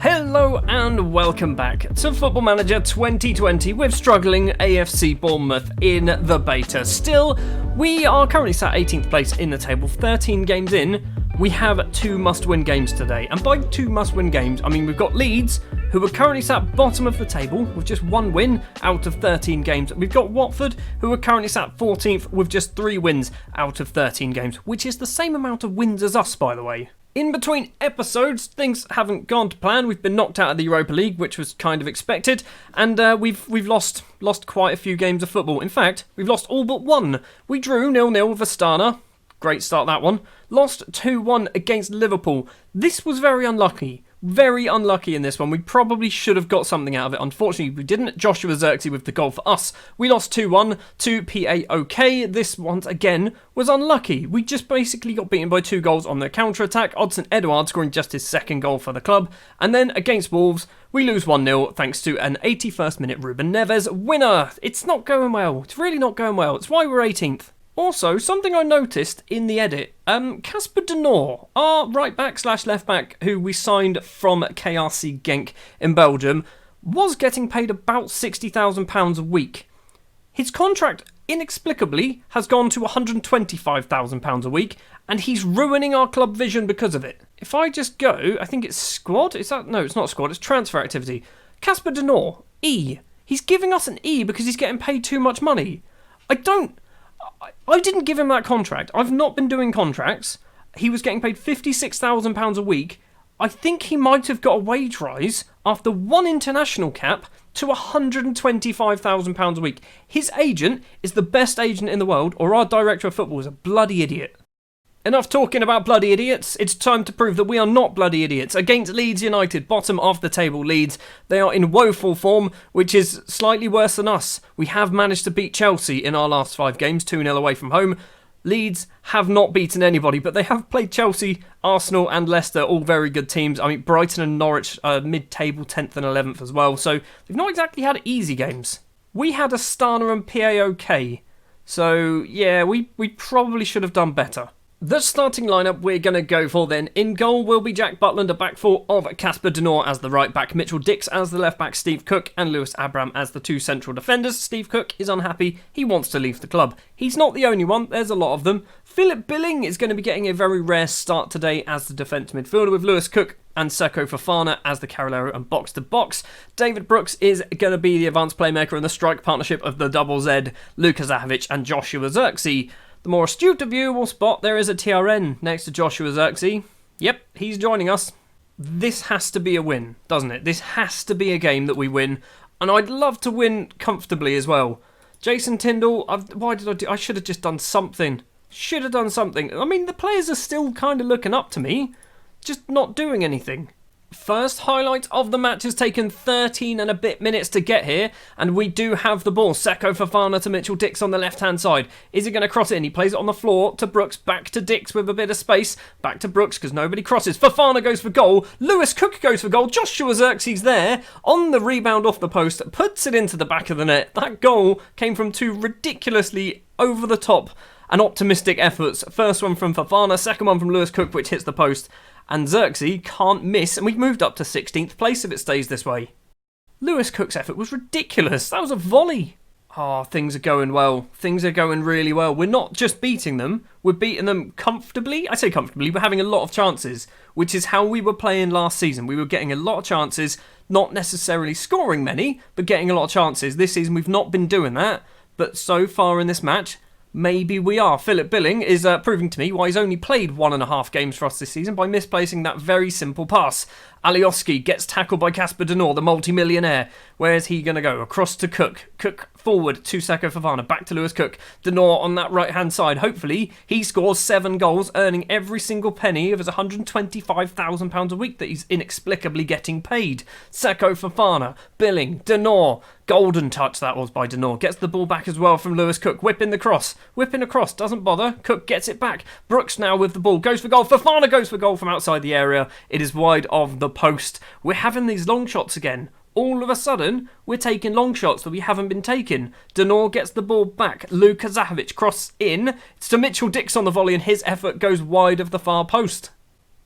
Hello and welcome back to Football Manager 2020 with struggling AFC Bournemouth in the beta. Still, we are currently sat 18th place in the table, 13 games in. We have 2 must-win games today, and by 2 must-win games, I mean we've got Leeds, who are currently sat bottom of the table with just 1 win out of 13 games. We've got Watford, who are currently sat 14th with just 3 wins out of 13 games, which is the same amount of wins as us, by the way. In between episodes, things haven't gone to plan. We've been knocked out of the Europa League, which was kind of expected, and we've lost quite a few games of football. In fact, we've lost all but 1. We drew 0-0 with Astana. Great start, that one. Lost 2-1 against Liverpool. This was very unlucky. Very unlucky in this one. We probably should have got something out of it. Unfortunately, we didn't. Joshua Zirkzee with the goal for us. We lost 2-1 to PAOK. This once again was unlucky. We just basically got beaten by 2 goals on the counter-attack. Odsonne Edouard scoring just his 2nd goal for the club. And then against Wolves, we lose 1-0 thanks to an 81st minute Ruben Neves winner. It's not going well. It's really not going well. It's why we're 18th. Also, something I noticed in the edit, Casper De Norre, our right back / left back who we signed from KRC Genk in Belgium, was getting paid about £60,000 a week. His contract inexplicably has gone to £125,000 a week, and he's ruining our club vision because of it. If I just go, I think it's squad, no, it's not squad, it's transfer activity. Casper De Norre, E. He's giving us an E because he's getting paid too much money. I didn't give him that contract. I've not been doing contracts. He was getting paid £56,000 a week. I think he might have got a wage rise after 1 international cap to £125,000 a week. His agent is the best agent in the world, or our director of football is a bloody idiot. Enough talking about bloody idiots. It's time to prove that we are not bloody idiots. Against Leeds United, bottom of the table Leeds. They are in woeful form, which is slightly worse than us. We have managed to beat Chelsea in our last 5 games, 2-0 away from home. Leeds have not beaten anybody, but they have played Chelsea, Arsenal and Leicester, all very good teams. I mean, Brighton and Norwich are mid-table, 10th and 11th as well, so they've not exactly had easy games. We had Astana and PAOK, so yeah, we probably should have done better. The starting lineup we're going to go for then. In goal will be Jack Butland, a back 4 of Casper De Norre as the right back, Mitchell Dix as the left back, Steve Cook and Lewis Abraham as the 2 central defenders. Steve Cook is unhappy, he wants to leave the club. He's not the only one, there's a lot of them. Philip Billing is going to be getting a very rare start today as the defence midfielder with Lewis Cook and Seko Fofana as the Carolero and box-to-box. David Brooks is going to be the advanced playmaker in the strike partnership of the Double Z, Luka Zahovic and Joshua Zirkzee. The more astute of you will spot there is a TRN next to Joshua Zirkzee. Yep, he's joining us. This has to be a win, doesn't it? This has to be a game that we win, and I'd love to win comfortably as well. Jason Tyndall, why did I do? I should have just done something. I mean, the players are still kind of looking up to me, just not doing anything. First highlight of the match has taken 13 and a bit minutes to get here, and we do have the ball. Seko Fofana to Mitchell Dix on the left-hand side. Is he going to cross it in? He plays it on the floor to Brooks, back to Dix with a bit of space. Back to Brooks because nobody crosses. Fofana goes for goal. Lewis Cook goes for goal. Joshua Zirkzee's there on the rebound off the post, puts it into the back of the net. That goal came from 2 ridiculously over-the-top and optimistic efforts. First one from Fofana, second one from Lewis Cook, which hits the post. And Zirkzee can't miss, and we've moved up to 16th place if it stays this way. Lewis Cook's effort was ridiculous. That was a volley. Oh, things are going well. Things are going really well. We're not just beating them, we're beating them comfortably. I say comfortably, we're having a lot of chances, which is how we were playing last season. We were getting a lot of chances, not necessarily scoring many, but getting a lot of chances. This season we've not been doing that, but so far in this match, maybe we are. Philip Billing is proving to me why he's only played 1.5 games for us this season by misplacing that very simple pass. Alioski gets tackled by Casper De Norre, the multi-millionaire. Where is he going to go? Across to Cook. Cook forward to Seko Fofana. Back to Lewis Cook. De Norre on that right-hand side. Hopefully, he scores 7 goals, earning every single penny of his £125,000 a week that he's inexplicably getting paid. Seko Fofana. Billing. De Norre. Golden touch that was by De Norre. Gets the ball back as well from Lewis Cook. Whipping the cross. Whipping across. Doesn't bother. Cook gets it back. Brooks now with the ball. Goes for goal. Fofana goes for goal from outside the area. It is wide of the post. We're having these long shots again. All of a sudden, we're taking long shots that we haven't been taking. De Norre gets the ball back. Luka Zahovic cross in. It's to Mitchell Dix on the volley, and his effort goes wide of the far post.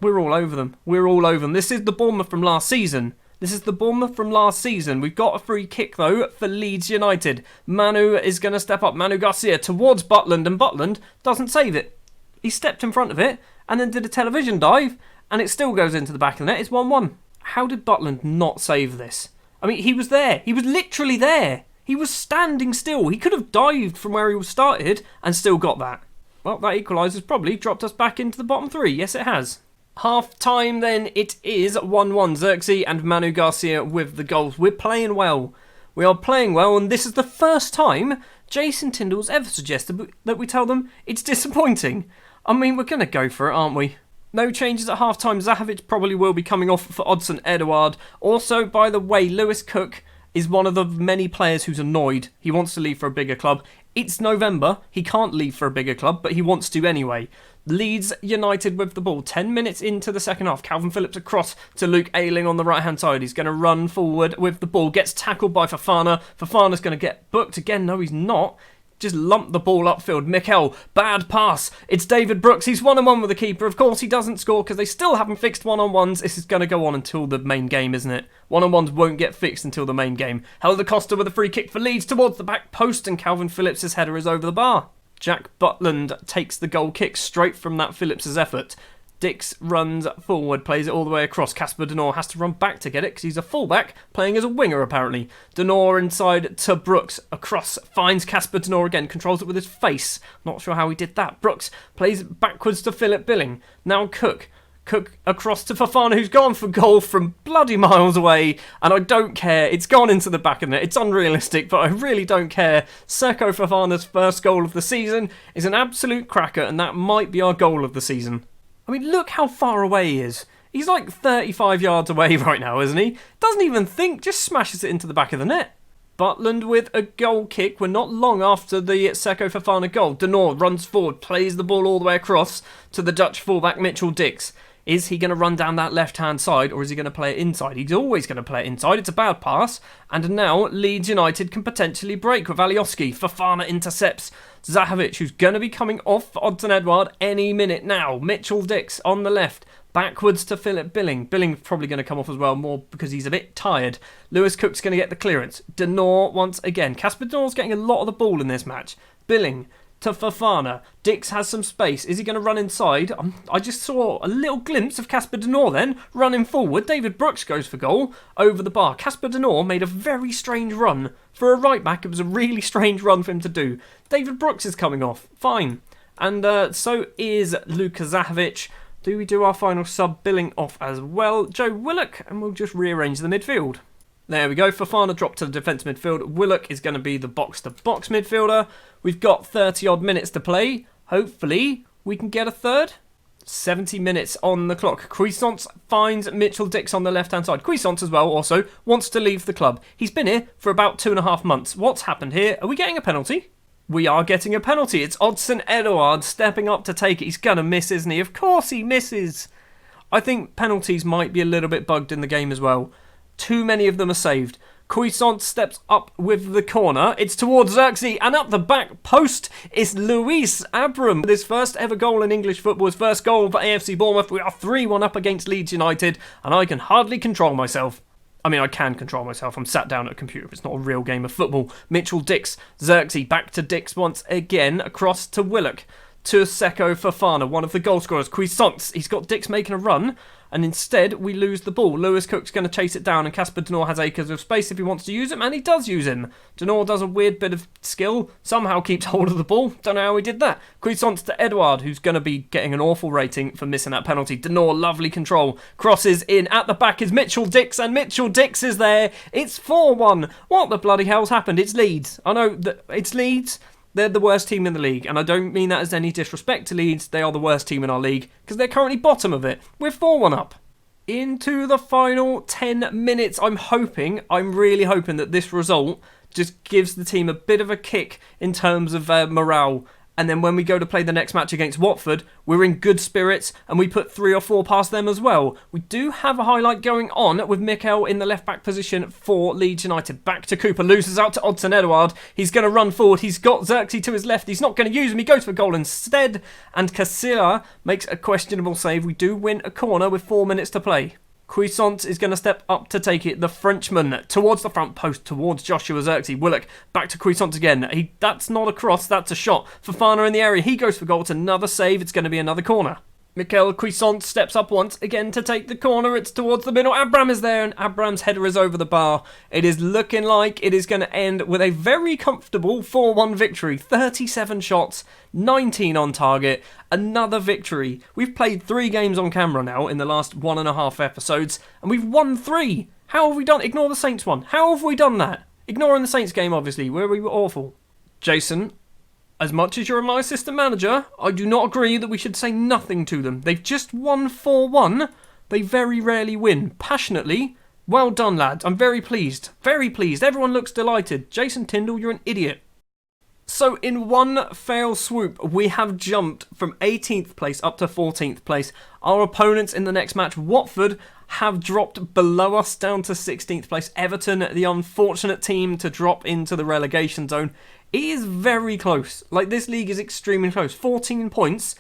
We're all over them. We're all over them. This is the Bournemouth from last season. We've got a free kick, though, for Leeds United. Manu is going to step up. Manu Garcia towards Butland, and Butland doesn't save it. He stepped in front of it and then did a television dive, and it still goes into the back of the net. It's 1-1. How did Butland not save this? I mean, he was there. He was literally there. He was standing still. He could have dived from where he was started and still got that. Well, that equaliser's probably dropped us back into the bottom three. Yes, it has. Half time then, it is 1-1. Xerxes and Manu Garcia with the goals. We're playing well. We are playing well, and this is the first time Jason Tindall's ever suggested that we tell them it's disappointing. I mean, we're going to go for it, aren't we? No changes at half time. Zahovic probably will be coming off for Odsonne Edouard. Also, by the way, Lewis Cook is one of the many players who's annoyed. He wants to leave for a bigger club. It's November. He can't leave for a bigger club, but he wants to anyway. Leeds United with the ball. 10 minutes into the second half. Calvin Phillips across to Luke Ayling on the right-hand side. He's going to run forward with the ball. Gets tackled by Fofana. Fofana's going to get booked again. No, he's not. Just lumped the ball upfield. Mikel, bad pass. It's David Brooks. He's 1-on-1 with the keeper. Of course, he doesn't score because they still haven't fixed one-on-ones. This is going to go on until the main game, isn't it? One-on-ones won't get fixed until the main game. Helder Costa with a free kick for Leeds towards the back post, and Calvin Phillips' header is over the bar. Jack Butland takes the goal kick straight from that Phillips' effort. Dix runs forward, plays it all the way across. Casper Denor has to run back to get it because he's a fullback, playing as a winger apparently. Denor inside to Brooks, across, finds Casper Denor again, controls it with his face. Not sure how he did that. Brooks plays backwards to Philip Billing. Now Cook. Cook across to Fofana, who's gone for goal from bloody miles away, and I don't care. It's gone into the back of the net. It's unrealistic, but I really don't care. Seko Fofana's first goal of the season is an absolute cracker, and that might be our goal of the season. I mean, look how far away he is. He's like 35 yards away right now, isn't he? Doesn't even think, just smashes it into the back of the net. Butland with a goal kick. We're not long after the Seko Fofana goal. Denor runs forward, plays the ball all the way across to the Dutch fullback Mitchell Dix. Is he going to run down that left-hand side, or is he going to play it inside? He's always going to play it inside. It's a bad pass. And now Leeds United can potentially break with Alioski. Fofana intercepts Zahovic, who's going to be coming off for Odsonne Edouard any minute now. Mitchell Dix on the left. Backwards to Philip Billing. Billing's probably going to come off as well, more because he's a bit tired. Lewis Cook's going to get the clearance. Denor once again. Casper Denor's getting a lot of the ball in this match. Billing to Fofana. Dix has some space. Is he going to run inside? I just saw a little glimpse of Casper Denor then running forward. David Brooks goes for goal over the bar. Casper Denor made a very strange run. For a right back, it was a really strange run for him to do. David Brooks is coming off. Fine. And so is Luka Zahovic. Do we do our final sub? Billing off as well. Joe Willock, and we'll just rearrange the midfield. There we go. Fofana dropped to the defence midfield. Willock is going to be the box-to-box midfielder. We've got 30-odd minutes to play. Hopefully, we can get a third. 70 minutes on the clock. Cuisance finds Mitchell Dix on the left-hand side. Cuisance as well also wants to leave the club. He's been here for about 2.5 months. What's happened here? Are we getting a penalty? We are getting a penalty. It's Odsonne Edouard stepping up to take it. He's going to miss, isn't he? Of course he misses. I think penalties might be a little bit bugged in the game as well. Too many of them are saved. Cuisance steps up with the corner. It's towards Xerxes, and up the back post is Luis Abram with his first ever goal in English football, his first goal for AFC Bournemouth. We are 3-1 up against Leeds United, and I can hardly control myself. I mean, I can control myself. I'm sat down at a computer. It's not a real game of football. Mitchell Dix, Xerxes, back to Dix once again, across to Willock. To Seko Fofana, one of the goal scorers. Cuisance, he's got Dix making a run, and instead we lose the ball. Lewis Cook's going to chase it down, and Casper Denor has acres of space if he wants to use him, and he does use him. Denor does a weird bit of skill, somehow keeps hold of the ball. Don't know how he did that. Cuisance to Edouard, who's going to be getting an awful rating for missing that penalty. Denor, lovely control. Crosses in, at the back is Mitchell Dix, and Mitchell Dix is there. It's 4-1. What the bloody hell's happened? It's Leeds. I know that it's Leeds. They're the worst team in the league, and I don't mean that as any disrespect to Leeds. They are the worst team in our league, because they're currently bottom of it. We're 4-1 up. Into the final 10 minutes, I'm really hoping that this result just gives the team a bit of a kick in terms of morale. And then when we go to play the next match against Watford, we're in good spirits and we put 3 or 4 past them as well. We do have a highlight going on with Mikel in the left-back position for Leeds United. Back to Cooper, loses out to Odsonne Edouard. He's going to run forward. He's got Xerxes to his left. He's not going to use him. He goes for goal instead. And Casilla makes a questionable save. We do win a corner with 4 minutes to play. Cuisance is going to step up to take it. The Frenchman towards the front post, towards Joshua Xerxes. Willock back to Cuisance again. That's not a cross, that's a shot. Fofana in the area. He goes for goal. It's another save. It's going to be another corner. Mikel Cuisance steps up once again to take the corner. It's towards the middle. Abram is there and Abram's header is over the bar. It is looking like it is going to end with a very comfortable 4-1 victory. 37 shots, 19 on target. Another victory. We've played 3 games on camera now in the last 1.5 episodes and we've won 3. How have we done? Ignore the Saints one. How have we done that? Ignoring the Saints game, obviously, where we were awful. Jason, as much as you're my assistant manager, I do not agree that we should say nothing to them. They've just won 4-1. They very rarely win. Passionately, well done, lads. I'm very pleased. Very pleased. Everyone looks delighted. Jason Tyndall, you're an idiot. So in one fell swoop, we have jumped from 18th place up to 14th place. Our opponents in the next match, Watford, have dropped below us down to 16th place. Everton, the unfortunate team to drop into the relegation zone. It is very close. Like, this league is extremely close. 14 points.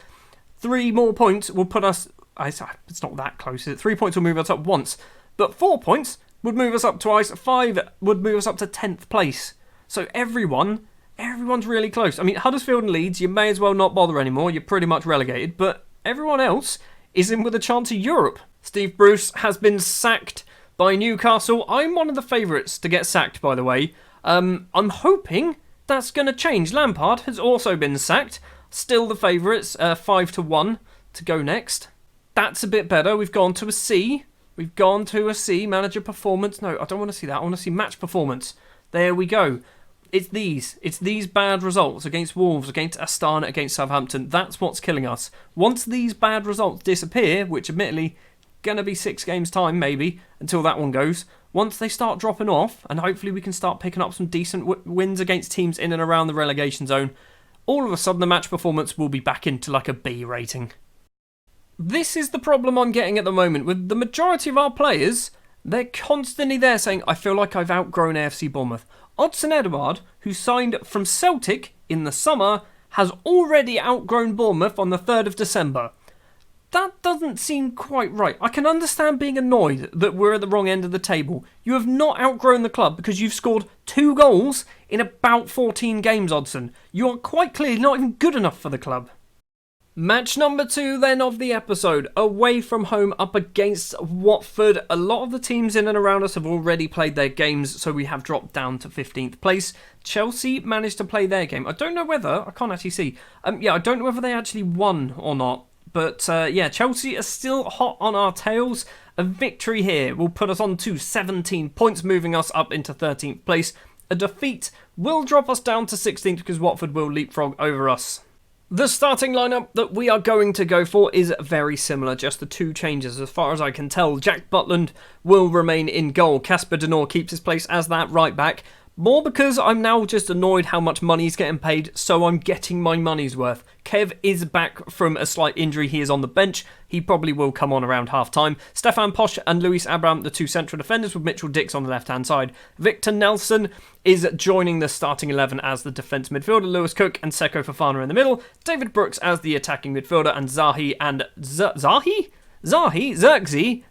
3 more points will put us... It's not that close, is it? 3 points will move us up once. But 4 points would move us up twice. 5 would move us up to 10th place. So everyone's really close. I mean, Huddersfield and Leeds, you may as well not bother anymore. You're pretty much relegated. But everyone else is in with a chance of Europe. Steve Bruce has been sacked by Newcastle. I'm one of the favourites to get sacked, by the way. I'm hoping that's going to change. Lampard has also been sacked. Still the favourites, 5-1 to go next. That's a bit better. We've gone to a C. We've gone to a C. Manager performance. No, I don't want to see that. I want to see match performance. There we go. It's these bad results against Wolves, against Astana, against Southampton. That's what's killing us. Once these bad results disappear, which admittedly going to be 6 games time maybe until that one goes, once they start dropping off and hopefully we can start picking up some decent wins against teams in and around the relegation zone, all of a sudden the match performance will be back into like a B rating. This is the problem I'm getting at the moment with the majority of our players. They're constantly there saying, I feel like I've outgrown AFC Bournemouth. Odsonne Edouard, who signed from Celtic in the summer, has already outgrown Bournemouth on the 3rd of December. That doesn't seem quite right. I can understand being annoyed that we're at the wrong end of the table. You have not outgrown the club because you've scored 2 goals in about 14 games, Odsonne. You are quite clearly not even good enough for the club. Match number 2 then of the episode, away from home up against Watford. A lot of the teams in and around us have already played their games, so we have dropped down to 15th place. Chelsea managed to play their game. I don't know whether, I can't actually see. I don't know whether they actually won or not. But Chelsea are still hot on our tails. A victory here will put us on to 17 points, moving us up into 13th place. A defeat will drop us down to 16th because Watford will leapfrog over us. The starting lineup that we are going to go for is very similar, just the 2 changes as far as I can tell. Jack Butland will remain in goal. Casper Denor keeps his place as that right back. More because I'm now just annoyed how much money he's getting paid, so I'm getting my money's worth. Kev is back from a slight injury. He is on the bench. He probably will come on around half-time. Stefan Posch and Luis Abram, the 2 central defenders, with Mitchell Dix on the left-hand side. Victor Nelson is joining the starting 11 as the defence midfielder. Lewis Cook and Seko Fofana in the middle. David Brooks as the attacking midfielder. And Xerxes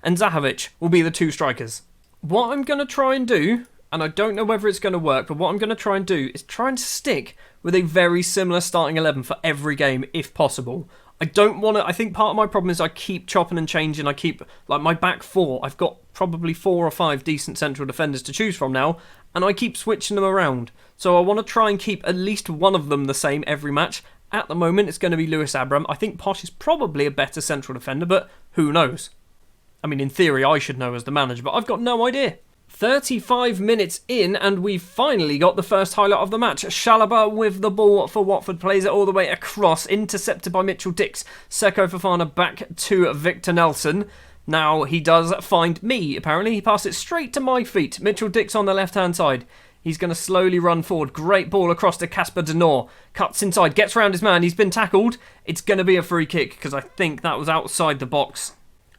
and Zahovic will be the 2 strikers. What I'm going to try and do, and I don't know whether it's going to work, but what I'm going to try and do is try and stick with a very similar starting 11 for every game, if possible. I don't want to... I think part of my problem is I keep chopping and changing. I keep... Like, my back 4, I've got probably 4 or 5 decent central defenders to choose from now, and I keep switching them around. So I want to try and keep at least one of them the same every match. At the moment, it's going to be Lewis Abram. I think Posh is probably a better central defender, but who knows? I mean, in theory, I should know as the manager, but I've got no idea. 35 minutes in and we've finally got the first highlight of the match. Chalobah with the ball for Watford, plays it all the way across, intercepted by Mitchell Dix. Seko Fofana back to Victor Nelson. Now he does find me, apparently. He passes it straight to my feet. Mitchell Dix on the left-hand side. He's going to slowly run forward. Great ball across to Casper De Norre. Cuts inside, gets around his man. He's been tackled. It's going to be a free kick because I think that was outside the box.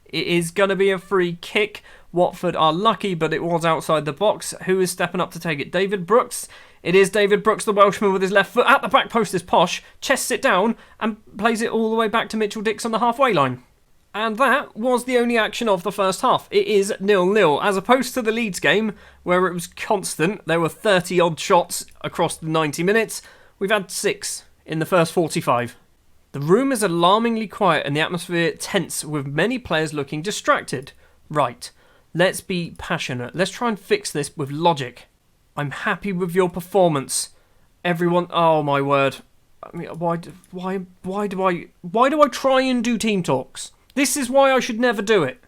It is going to be a free kick. Watford are lucky, but it was outside the box. Who is stepping up to take it? David Brooks. It is David Brooks, the Welshman, with his left foot at the back post is Posh. Chests it down and plays it all the way back to Mitchell Dix on the halfway line. And that was the only action of the first half. It is 0-0, as opposed to the Leeds game, where it was constant. There were 30-odd shots across the 90 minutes. We've had 6 in the first 45. The room is alarmingly quiet and the atmosphere tense, with many players looking distracted. Right, let's be passionate. Let's try and fix this with logic. I'm happy with your performance. Everyone, oh my word. I mean, why do I try and do team talks? This is why I should never do it.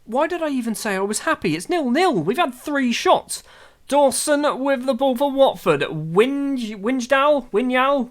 Why did I even say I was happy? It's 0-0. We've had 3 shots. Dawson with the ball for Watford. Winyal?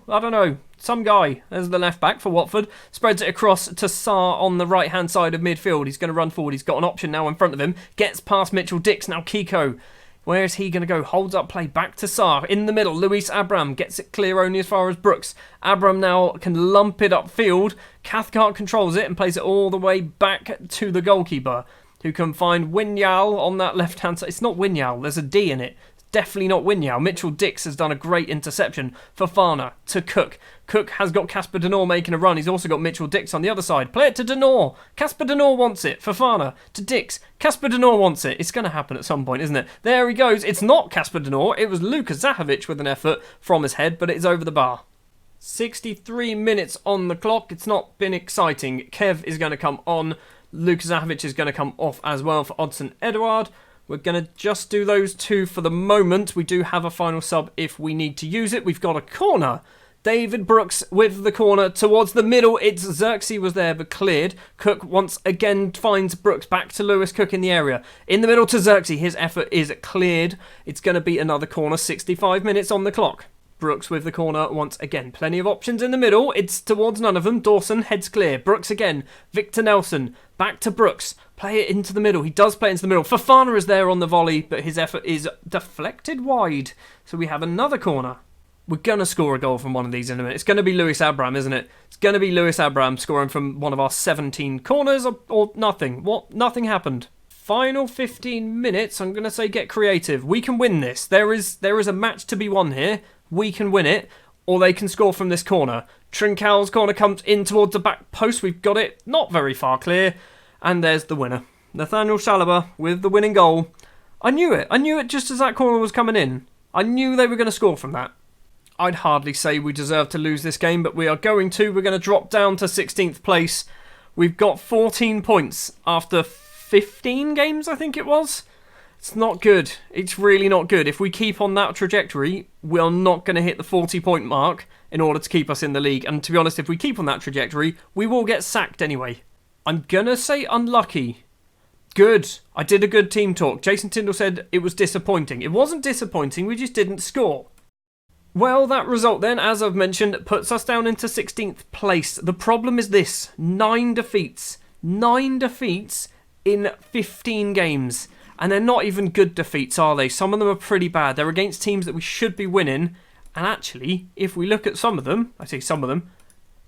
I don't know. Some guy as the left back for Watford. Spreads it across to Sarr on the right-hand side of midfield. He's going to run forward. He's got an option now in front of him. Gets past Mitchell Dix. Now Kiko. Where is he going to go? Holds up play back to Sarr. In the middle, Luis Abram gets it clear only as far as Brooks. Abram now can lump it upfield. Cathcart controls it and plays it all the way back to the goalkeeper, who can find Winyal on that left-hand side. It's not Winyal. There's a D in it. It's definitely not Winyal. Mitchell Dix has done a great interception. Fofana to Cook. Cook has got Casper De Norre making a run. He's also got Mitchell Dix on the other side. Play it to De Norre. Casper De Norre wants it. Fofana to Dix. Casper De Norre wants it. It's going to happen at some point, isn't it? There he goes. It's not Casper De Norre. It was Lukas Zahovic with an effort from his head, but it's over the bar. 63 minutes on the clock. It's not been exciting. Kev is going to come on. Lukas Zahovic is going to come off as well for Odsonne Edouard. We're going to just do those 2 for the moment. We do have a final sub if we need to use it. We've got a corner. David Brooks with the corner towards the middle. It's Xerxes was there but cleared. Cook once again finds Brooks back to Lewis Cook in the area. In the middle to Xerxes. His effort is cleared. It's going to be another corner. 65 minutes on the clock. Brooks with the corner once again. Plenty of options in the middle. It's towards none of them. Dawson heads clear. Brooks again. Victor Nelson. Back to Brooks. Play it into the middle. He does play it into the middle. Fofana is there on the volley, but his effort is deflected wide. So we have another corner. We're going to score a goal from one of these in a minute. It's going to be Luis Abram, isn't it? It's going to be Luis Abram scoring from one of our 17 corners or nothing. What? Nothing happened. Final 15 minutes. I'm going to say get creative. We can win this. There is a match to be won here. We can win it, or they can score from this corner. Trincal's corner comes in towards the back post. We've got it not very far clear. And there's the winner. Nathaniel Chalobah with the winning goal. I knew it. I knew it just as that corner was coming in. I knew they were going to score from that. I'd hardly say we deserve to lose this game, but we are going to. We're going to drop down to 16th place. We've got 14 points after 15 games, I think it was. It's not good. It's really not good. If we keep on that trajectory, we're not going to hit the 40-point mark in order to keep us in the league. And to be honest, if we keep on that trajectory, we will get sacked anyway. I'm going to say unlucky. Good. I did a good team talk. Jason Tyndall said it was disappointing. It wasn't disappointing. We just didn't score. Well, that result then, as I've mentioned, puts us down into 16th place. The problem is this. 9 defeats. 9 defeats in 15 games. And they're not even good defeats, are they? Some of them are pretty bad. They're against teams that we should be winning. And actually, if we look at some of them, I say some of them,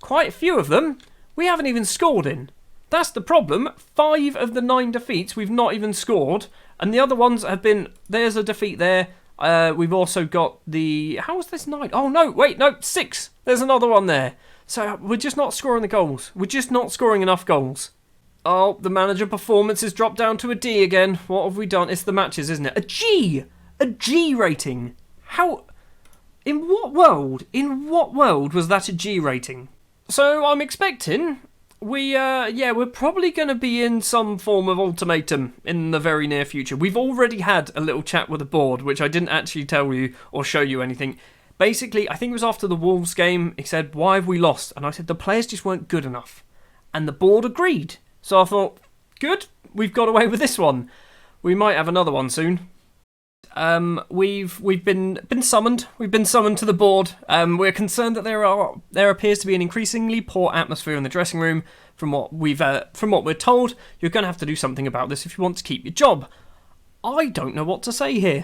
quite a few of them, we haven't even scored in. That's the problem. 5 of the 9 defeats we've not even scored. And the other ones have been, there's a defeat there. We've also got the, how was this 9? Oh no, wait, no, 6. There's another one there. So we're just not scoring the goals. We're just not scoring enough goals. Oh, the manager performance has dropped down to a D again. What have we done? It's the matches, isn't it? A G! A G rating. How? In what world? In what world was that a G rating? So I'm expecting we're probably going to be in some form of ultimatum in the very near future. We've already had a little chat with the board, which I didn't actually tell you or show you anything. Basically, I think it was after the Wolves game. He said, "Why have we lost?" And I said, "The players just weren't good enough." And the board agreed. So I thought, good, we've got away with this one. We might have another one soon. We've been summoned. We've been summoned to the board. We're concerned that there appears to be an increasingly poor atmosphere in the dressing room. From what we're told, you're going to have to do something about this if you want to keep your job. I don't know what to say here.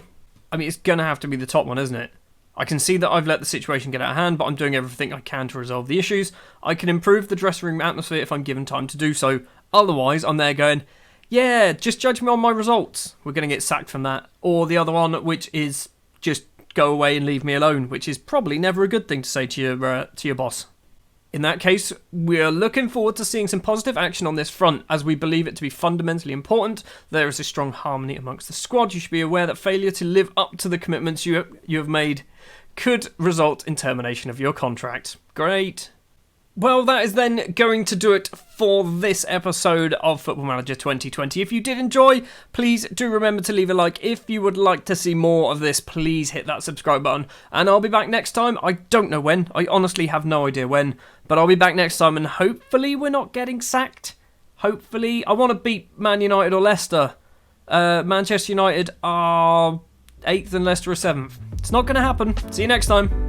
I mean, it's going to have to be the top one, isn't it? I can see that I've let the situation get out of hand, but I'm doing everything I can to resolve the issues. I can improve the dressing room atmosphere if I'm given time to do so. Otherwise, I'm there going, yeah, just judge me on my results. We're going to get sacked from that. Or the other one, which is just go away and leave me alone, which is probably never a good thing to say to your boss. In that case, we're looking forward to seeing some positive action on this front, as we believe it to be fundamentally important. There is a strong harmony amongst the squad. You should be aware that failure to live up to the commitments you have made could result in termination of your contract. Great. Well, that is then going to do it for this episode of Football Manager 2020. If you did enjoy, please do remember to leave a like. If you would like to see more of this, please hit that subscribe button. And I'll be back next time. I don't know when. I honestly have no idea when. But I'll be back next time, and hopefully we're not getting sacked. Hopefully. I want to beat Man United or Leicester. Manchester United are 8th and Leicester are 7th. It's not going to happen. See you next time.